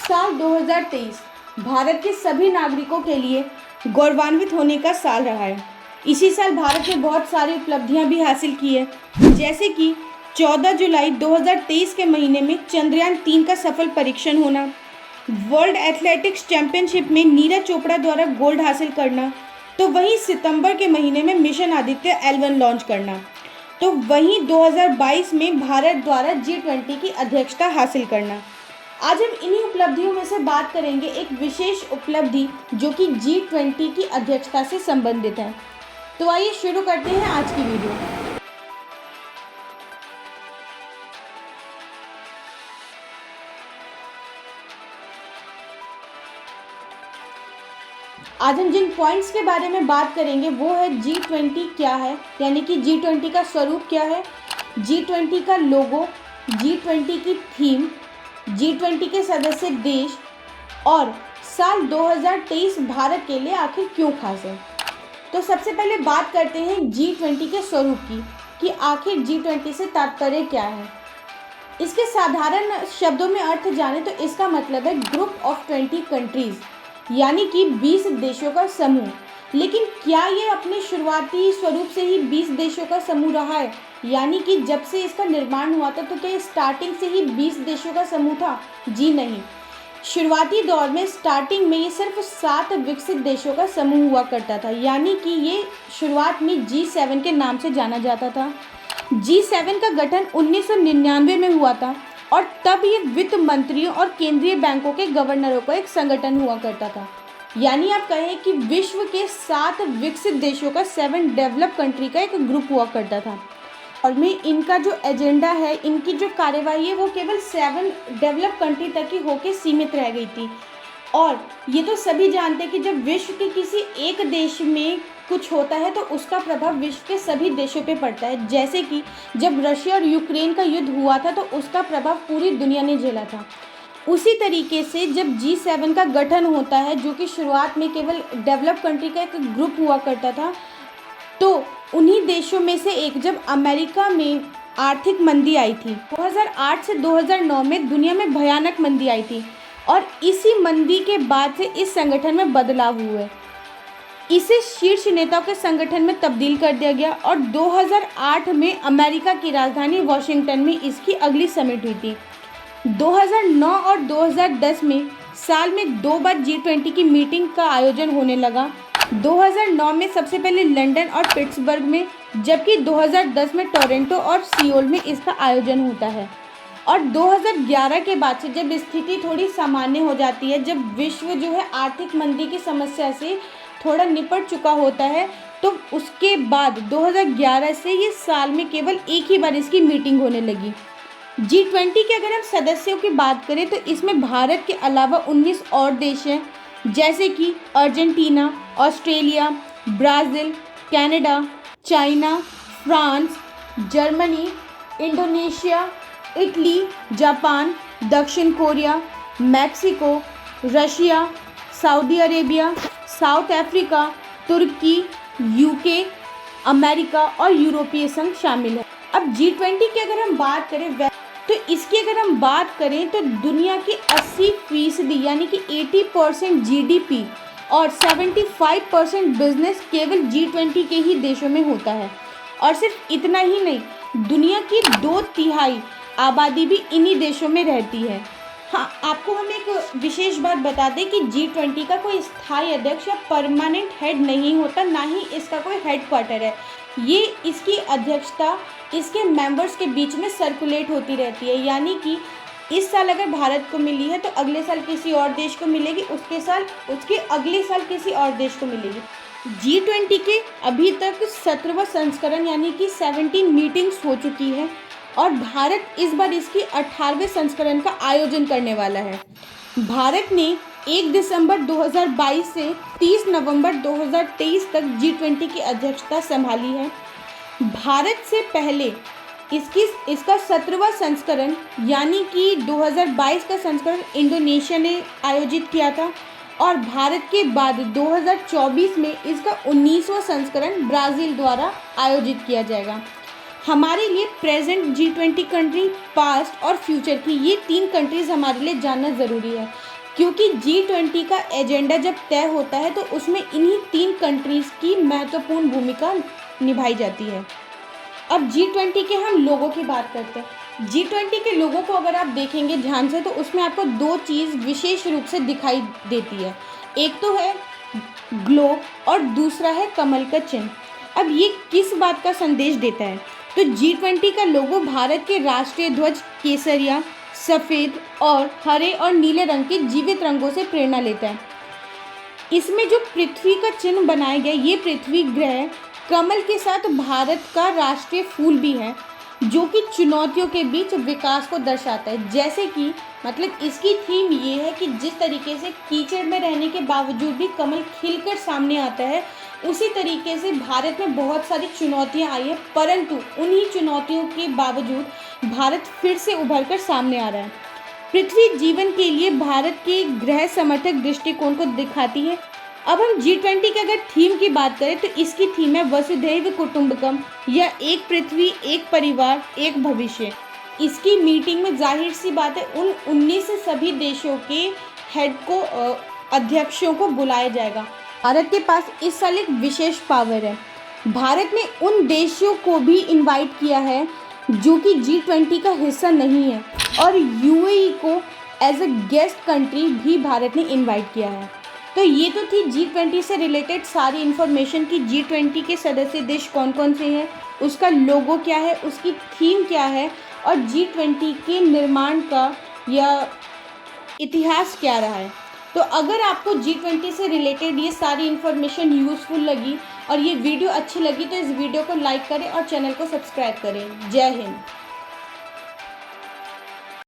साल 2023 भारत के सभी नागरिकों के लिए गौरवान्वित होने का साल रहा है। इसी साल भारत ने बहुत सारी उपलब्धियां भी हासिल की है, जैसे कि 14 जुलाई 2023 के महीने में चंद्रयान 3 का सफल परीक्षण होना, वर्ल्ड एथलेटिक्स चैंपियनशिप में नीरज चोपड़ा द्वारा गोल्ड हासिल करना, तो वहीं सितंबर के महीने में मिशन आदित्य L1 लॉन्च करना, तो वहीं 2022 में भारत द्वारा G20 की अध्यक्षता हासिल करना। आज हम इन्हीं उपलब्धियों में से बात करेंगे, एक विशेष उपलब्धि जो कि G20 की अध्यक्षता से संबंधित है। तो आइए शुरू करते हैं आज की वीडियो। आज हम जिन पॉइंट्स के बारे में बात करेंगे वो है G20 क्या है, यानी कि G20 का स्वरूप क्या है, G20 का लोगो, G20 की थीम, G20 के सदस्य देश और साल 2023 भारत के लिए आखिर क्यों खास है। तो सबसे पहले बात करते हैं G20 के स्वरूप की कि आखिर G20 से तात्पर्य क्या है। इसके साधारण शब्दों में अर्थ जाने तो इसका मतलब है ग्रुप ऑफ 20 कंट्रीज, यानी कि 20 देशों का समूह। लेकिन क्या ये अपने शुरुआती स्वरूप से ही 20 देशों का समूह रहा है, यानी कि जब से इसका निर्माण हुआ था तो क्या स्टार्टिंग से ही 20 देशों का समूह था? जी नहीं, शुरुआती दौर में स्टार्टिंग में ये सिर्फ 7 विकसित देशों का समूह हुआ करता था, यानी कि ये शुरुआत में G7 के नाम से जाना जाता था। G7 का गठन 1999 में हुआ था और तब ये वित्त मंत्रियों और केंद्रीय बैंकों के गवर्नरों का एक संगठन हुआ करता था। यानी आप कहें कि विश्व के 7 विकसित देशों का 7 डेवलप कंट्री का एक ग्रुप हुआ करता था। और में इनका जो एजेंडा है, इनकी जो कार्यवाही है वो केवल 7 डेवलप कंट्री तक ही होके सीमित रह गई थी। और ये तो सभी जानते हैं कि जब विश्व के किसी एक देश में कुछ होता है तो उसका प्रभाव विश्व के सभी देशों पे पड़ता है। जैसे कि जब रशिया और यूक्रेन का युद्ध हुआ था तो उसका प्रभाव पूरी दुनिया ने झेला था। उसी तरीके से जब G7 का गठन होता है, जो कि शुरुआत में केवल डेवलप कंट्री का एक ग्रुप हुआ करता था, तो उन्हीं देशों में से एक जब अमेरिका में आर्थिक मंदी आई थी 2008 से 2009 में दुनिया में भयानक मंदी आई थी और इसी मंदी के बाद से इस संगठन में बदलाव हुए। इसे शीर्ष नेताओं के संगठन में तब्दील कर दिया गया और 2008 में अमेरिका की राजधानी वॉशिंगटन में इसकी अगली समिट हुई थी। 2009 और 2010 में साल में 2 बार G20 की मीटिंग का आयोजन होने लगा। 2009 में सबसे पहले लंदन और पिट्सबर्ग में, जबकि 2010 में टोरंटो और सियोल में इसका आयोजन होता है। और 2011 के बाद से जब स्थिति थोड़ी सामान्य हो जाती है, जब विश्व जो है आर्थिक मंदी की समस्या से थोड़ा निपट चुका होता है, तो उसके बाद 2011 से ये साल में केवल एक ही बार इसकी मीटिंग होने लगी। G20 के अगर हम सदस्यों की बात करें तो इसमें भारत के अलावा 19 और देश हैं, जैसे कि Argentina, Australia, Brazil, Canada, China, France, Germany, Indonesia, Italy, Japan, दक्षिण Korea, Mexico, Russia, Saudi Arabia, South Africa, तुर्की, यूके, अमेरिका और यूरोपीय संघ शामिल है। अब G20 की अगर हम बात करें तो इसकी अगर हम बात करें तो दुनिया की 80% यानी कि 80% GDP और 75% बिजनेस केवल G20 के ही देशों में होता है। और सिर्फ इतना ही नहीं, दुनिया की 2/3 आबादी भी इन्हीं देशों में रहती है। हाँ, आपको हम एक विशेष बात बता दें कि G20 का कोई स्थायी अध्यक्ष या परमानेंट हेड नहीं होता, ना ही इसका कोई हेड क्वार्टर है। ये इसकी अध्यक्षता इसके मेंबर्स के बीच में सर्कुलेट होती रहती है, यानी कि इस साल अगर भारत को मिली है तो अगले साल किसी और देश को मिलेगी, उसके अगले साल किसी और देश को मिलेगी। G20 के अभी तक 17वां संस्करण यानी कि 17 मीटिंग्स हो चुकी है और भारत इस बार इसकी 18वें संस्करण का आयोजन करने वाला है। भारत ने 1 दिसंबर 2022 से 30 नवंबर 2023 तक G20 की अध्यक्षता संभाली है। भारत से पहले इसका 17वां संस्करण यानी कि 2022 का संस्करण इंडोनेशिया ने आयोजित किया था और भारत के बाद 2024 में इसका 19वां संस्करण ब्राज़ील द्वारा आयोजित किया जाएगा। हमारे लिए प्रेजेंट G20 कंट्री, पास्ट और फ्यूचर की ये 3 कंट्रीज़ हमारे लिए जानना ज़रूरी है। क्योंकि G20 का एजेंडा जब तय होता है तो उसमें इन्हीं 3 कंट्रीज़ की महत्वपूर्ण भूमिका निभाई जाती है। अब G20 के हम लोगों की बात करते हैं। G20 के लोगों को अगर आप देखेंगे ध्यान से तो उसमें आपको 2 चीज़ विशेष रूप से दिखाई देती है। एक तो है ग्लोब और दूसरा है कमल का चिन्ह। अब ये किस बात का संदेश देता है? तो G20 का लोगो भारत के राष्ट्रीय ध्वज केसरिया, सफ़ेद और हरे और नीले रंग के जीवित रंगों से प्रेरणा लेता है। इसमें जो पृथ्वी का चिन्ह बनाया गया, ये पृथ्वी ग्रह कमल के साथ भारत का राष्ट्रीय फूल भी है, जो कि चुनौतियों के बीच विकास को दर्शाता है। जैसे कि मतलब इसकी थीम ये है कि जिस तरीके से कीचड़ में रहने के बावजूद भी कमल खिलकर सामने आता है, उसी तरीके से भारत में बहुत सारी चुनौतियां आई है, परंतु उन्हीं चुनौतियों के बावजूद भारत फिर से उभर कर सामने आ रहा है। पृथ्वी जीवन के लिए भारत के ग्रह समर्थक दृष्टिकोण को दिखाती है। अब हम G20 के अगर थीम की बात करें तो इसकी थीम है वसुधैव कुटुंबकम, या एक पृथ्वी, एक परिवार, एक भविष्य। इसकी मीटिंग में जाहिर सी बात है उन 19 सभी देशों के हेड को अध्यक्षों को बुलाया जाएगा। भारत के पास इस साल एक विशेष पावर है। भारत ने उन देशों को भी इनवाइट किया है जो कि G20 का हिस्सा नहीं है, और UAE को एज अ गेस्ट कंट्री भी भारत ने इनवाइट किया है। तो ये तो थी G20 से रिलेटेड सारी इन्फॉर्मेशन कि G20 के सदस्य देश कौन कौन से हैं, उसका लोगो क्या है, उसकी थीम क्या है, और G20 के निर्माण का या इतिहास क्या रहा है। तो अगर आपको G20 से रिलेटेड ये सारी इन्फॉर्मेशन यूज़फुल लगी और ये वीडियो अच्छी लगी तो इस वीडियो को लाइक करें और चैनल को सब्सक्राइब करें। जय हिंद।